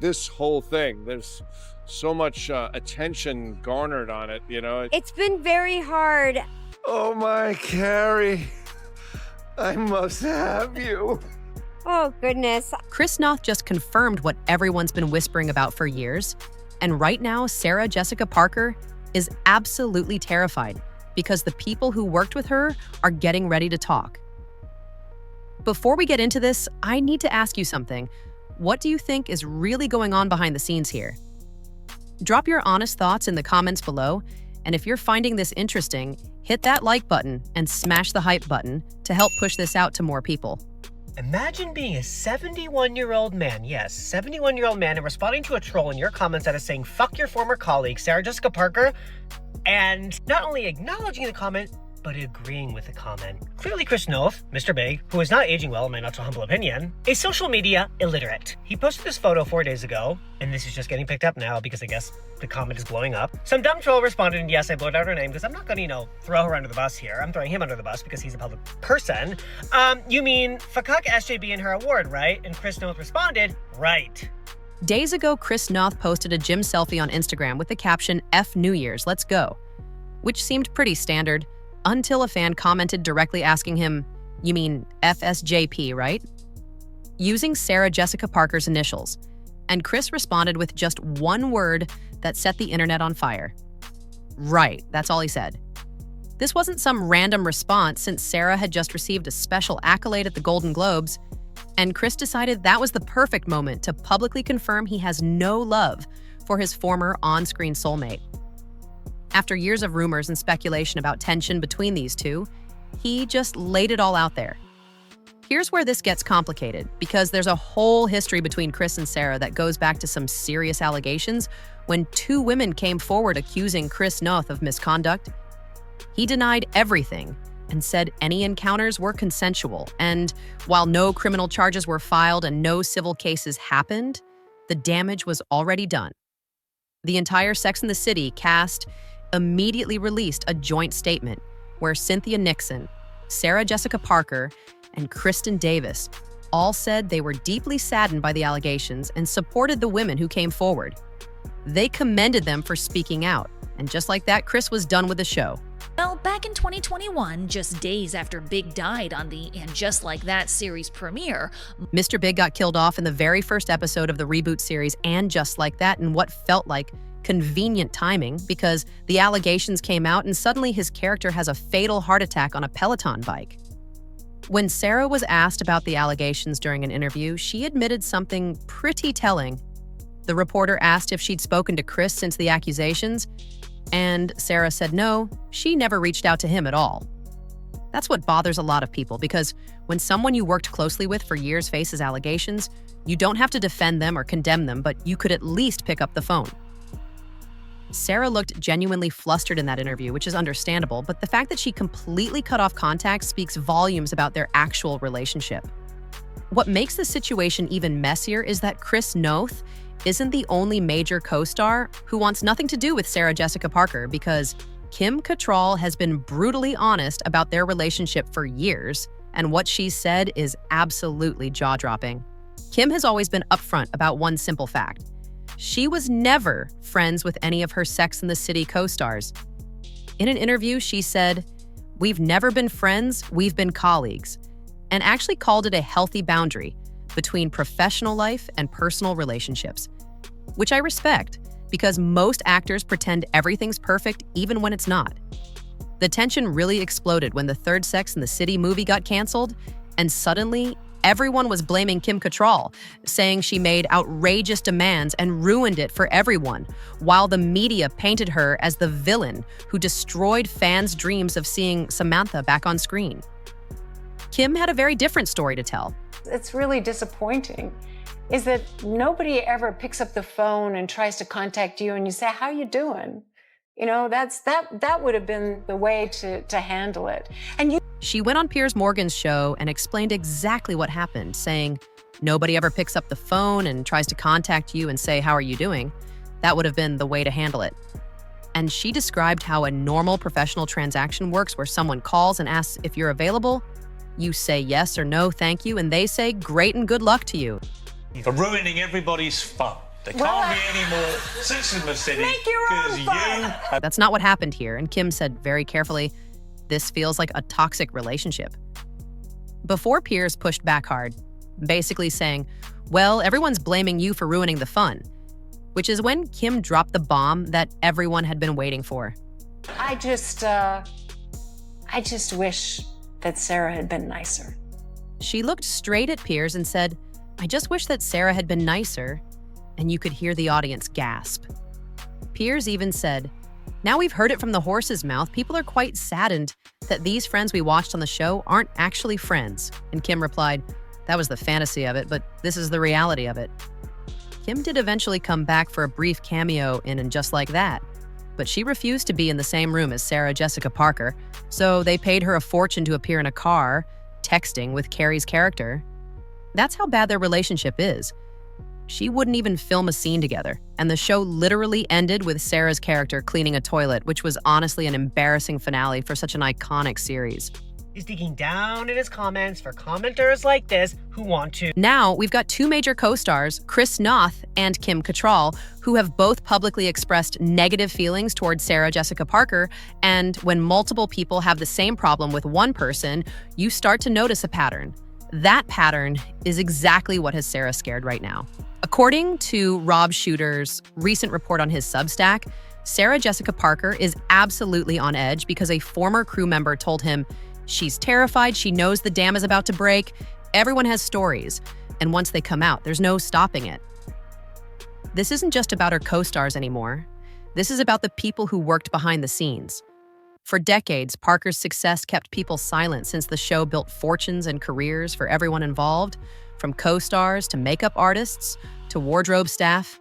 this whole thing. There's so much attention garnered on it, you know. It's been very hard. Oh my, Carrie, I must have you. Oh, goodness. Chris Noth just confirmed what everyone's been whispering about for years. And right now, Sarah Jessica Parker is absolutely terrified because the people who worked with her are getting ready to talk. Before we get into this, I need to ask you something. What do you think is really going on behind the scenes here? Drop your honest thoughts in the comments below, and if you're finding this interesting, hit that like button and smash the hype button to help push this out to more people. Imagine being a 71-year-old man, yes, 71-year-old man, and responding to a troll in your comments that is saying, fuck your former colleague, Sarah Jessica Parker, and not only acknowledging the comment, but agreeing with the comment. Clearly Chris Noth, Mr. Big, who is not aging well in my not so humble opinion, is social media illiterate. He posted this photo 4 days ago, and this is just getting picked up now because I guess the comment is blowing up. Some dumb troll responded, and yes, I blurred out her name because I'm not gonna, throw her under the bus here. I'm throwing him under the bus because he's a public person. You mean, fuck SJB and her award, right? And Chris Noth responded, right. Days ago, Chris Noth posted a gym selfie on Instagram with the caption, F New Year's, let's go, which seemed pretty standard, until a fan commented directly asking him, you mean FSJP, right? Using Sarah Jessica Parker's initials. And Chris responded with just one word that set the internet on fire. Right, that's all he said. This wasn't some random response since Sarah had just received a special accolade at the Golden Globes, and Chris decided that was the perfect moment to publicly confirm he has no love for his former on-screen soulmate. After years of rumors and speculation about tension between these two, he just laid it all out there. Here's where this gets complicated, because there's a whole history between Chris and Sarah that goes back to some serious allegations when two women came forward accusing Chris Noth of misconduct. He denied everything and said any encounters were consensual, and while no criminal charges were filed and no civil cases happened, the damage was already done. The entire Sex and the City cast immediately released a joint statement where Cynthia Nixon, Sarah Jessica Parker, and Kristen Davis all said they were deeply saddened by the allegations and supported the women who came forward. They commended them for speaking out, and just like that, Chris was done with the show. Well, back in 2021, just days after Big died on the And Just Like That series premiere, Mr. Big got killed off in the very first episode of the reboot series And Just Like That in what felt like convenient timing because the allegations came out and suddenly his character has a fatal heart attack on a Peloton bike. When Sarah was asked about the allegations during an interview, she admitted something pretty telling. The reporter asked if she'd spoken to Chris since the accusations, and Sarah said no, she never reached out to him at all. That's what bothers a lot of people, because when someone you worked closely with for years faces allegations, you don't have to defend them or condemn them, but you could at least pick up the phone. Sarah looked genuinely flustered in that interview, which is understandable, but the fact that she completely cut off contact speaks volumes about their actual relationship. What makes the situation even messier is that Chris Noth isn't the only major co-star who wants nothing to do with Sarah Jessica Parker, because Kim Cattrall has been brutally honest about their relationship for years, and what she said is absolutely jaw-dropping. Kim has always been upfront about one simple fact. She was never friends with any of her Sex and the City co-stars. In an interview, she said, "We've never been friends, we've been colleagues," and actually called it a healthy boundary between professional life and personal relationships, which I respect because most actors pretend everything's perfect even when it's not. The tension really exploded when the third Sex and the City movie got canceled, and suddenly everyone was blaming Kim Cattrall, saying she made outrageous demands and ruined it for everyone, while the media painted her as the villain who destroyed fans' dreams of seeing Samantha back on screen. Kim had a very different story to tell. It's really disappointing, is that nobody ever picks up the phone and tries to contact you and you say, how you doing? That would have been the way to handle it. And She went on Piers Morgan's show and explained exactly what happened, saying, nobody ever picks up the phone and tries to contact you and say, how are you doing? That would have been the way to handle it. And she described how a normal professional transaction works, where someone calls and asks if you're available, you say yes or no, thank you, and they say great and good luck to you. For ruining everybody's fun. There can't be any more Sex in the City because you... That's not what happened here, and Kim said very carefully, this feels like a toxic relationship. Before Piers pushed back hard, basically saying, well, everyone's blaming you for ruining the fun, which is when Kim dropped the bomb that everyone had been waiting for. I just wish that Sarah had been nicer. She looked straight at Piers and said, I just wish that Sarah had been nicer, and you could hear the audience gasp. Piers even said, now we've heard it from the horse's mouth, people are quite saddened that these friends we watched on the show aren't actually friends. And Kim replied, that was the fantasy of it, but this is the reality of it. Kim did eventually come back for a brief cameo in And Just Like That, but she refused to be in the same room as Sarah Jessica Parker, so they paid her a fortune to appear in a car, texting with Carrie's character. That's how bad their relationship is. She wouldn't even film a scene together, and the show literally ended with Sarah's character cleaning a toilet, which was honestly an embarrassing finale for such an iconic series. He's digging down in his comments for commenters like this who want to. Now, we've got two major co-stars, Chris Noth and Kim Cattrall, who have both publicly expressed negative feelings towards Sarah Jessica Parker, and when multiple people have the same problem with one person, you start to notice a pattern. That pattern is exactly what has Sarah scared right now. According to Rob Shooter's recent report on his Substack, Sarah Jessica Parker is absolutely on edge because a former crew member told him, she's terrified, she knows the dam is about to break, everyone has stories, and once they come out, there's no stopping it. This isn't just about her co-stars anymore. This is about the people who worked behind the scenes. For decades, Parker's success kept people silent since the show built fortunes and careers for everyone involved, from co-stars to makeup artists to wardrobe staff,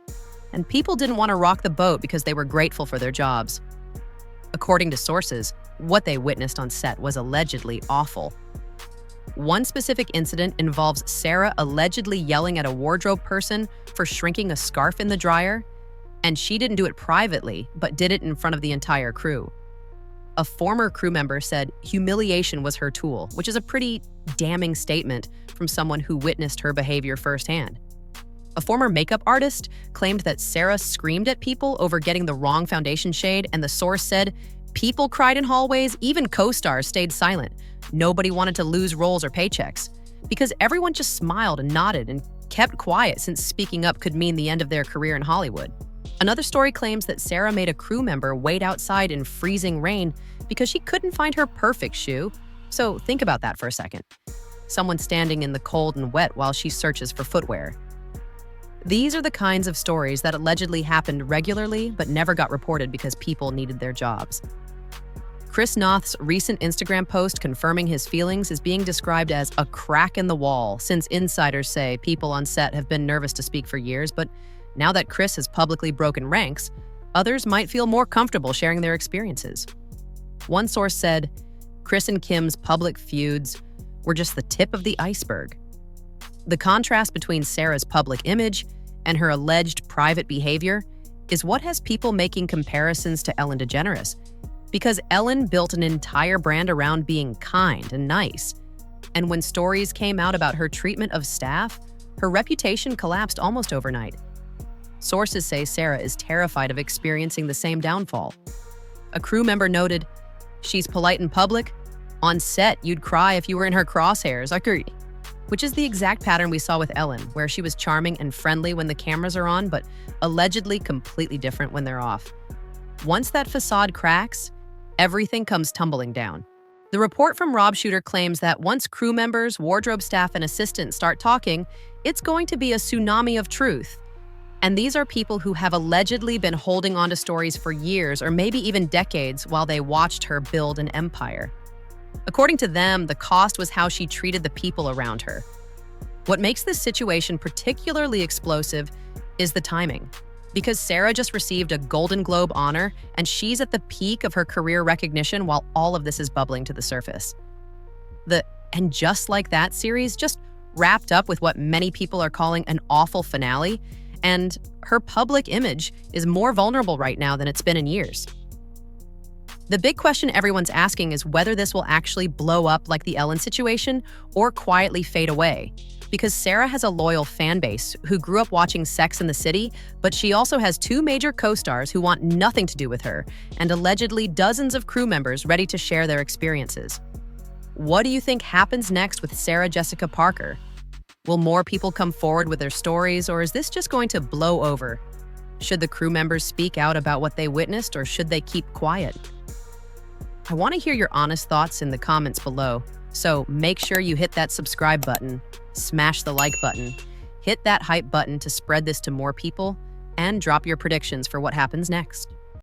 and people didn't want to rock the boat because they were grateful for their jobs. According to sources, what they witnessed on set was allegedly awful. One specific incident involves Sarah allegedly yelling at a wardrobe person for shrinking a scarf in the dryer, and she didn't do it privately, but did it in front of the entire crew. A former crew member said humiliation was her tool, which is a pretty damning statement from someone who witnessed her behavior firsthand. A former makeup artist claimed that Sarah screamed at people over getting the wrong foundation shade, and the source said, people cried in hallways, even co-stars stayed silent. Nobody wanted to lose roles or paychecks because everyone just smiled and nodded and kept quiet since speaking up could mean the end of their career in Hollywood. Another story claims that Sarah made a crew member wait outside in freezing rain because she couldn't find her perfect shoe. So think about that for a second. Someone standing in the cold and wet while she searches for footwear. These are the kinds of stories that allegedly happened regularly but never got reported because people needed their jobs. Chris Noth's recent Instagram post confirming his feelings is being described as a crack in the wall, since insiders say people on set have been nervous to speak for years, but now that Chris has publicly broken ranks, others might feel more comfortable sharing their experiences. One source said, Chris and Kim's public feuds were just the tip of the iceberg. The contrast between Sarah's public image and her alleged private behavior is what has people making comparisons to Ellen DeGeneres, because Ellen built an entire brand around being kind and nice. And when stories came out about her treatment of staff, her reputation collapsed almost overnight. Sources say Sarah is terrified of experiencing the same downfall. A crew member noted, she's polite in public. On set, you'd cry if you were in her crosshairs, which is the exact pattern we saw with Ellen, where she was charming and friendly when the cameras are on, but allegedly completely different when they're off. Once that facade cracks, everything comes tumbling down. The report from Rob Shooter claims that once crew members, wardrobe staff, and assistants start talking, it's going to be a tsunami of truth. And these are people who have allegedly been holding on to stories for years or maybe even decades while they watched her build an empire. According to them, the cost was how she treated the people around her. What makes this situation particularly explosive is the timing, because Sarah just received a Golden Globe honor and she's at the peak of her career recognition while all of this is bubbling to the surface. The And Just Like That series just wrapped up with what many people are calling an awful finale, and her public image is more vulnerable right now than it's been in years. The big question everyone's asking is whether this will actually blow up like the Ellen situation or quietly fade away. because Sarah has a loyal fan base who grew up watching Sex and the City, but she also has 2 major co-stars who want nothing to do with her, and allegedly dozens of crew members ready to share their experiences. What do you think happens next with Sarah Jessica Parker? Will more people come forward with their stories, or is this just going to blow over? Should the crew members speak out about what they witnessed, or should they keep quiet? I want to hear your honest thoughts in the comments below, so make sure you hit that subscribe button, smash the like button, hit that hype button to spread this to more people, and drop your predictions for what happens next.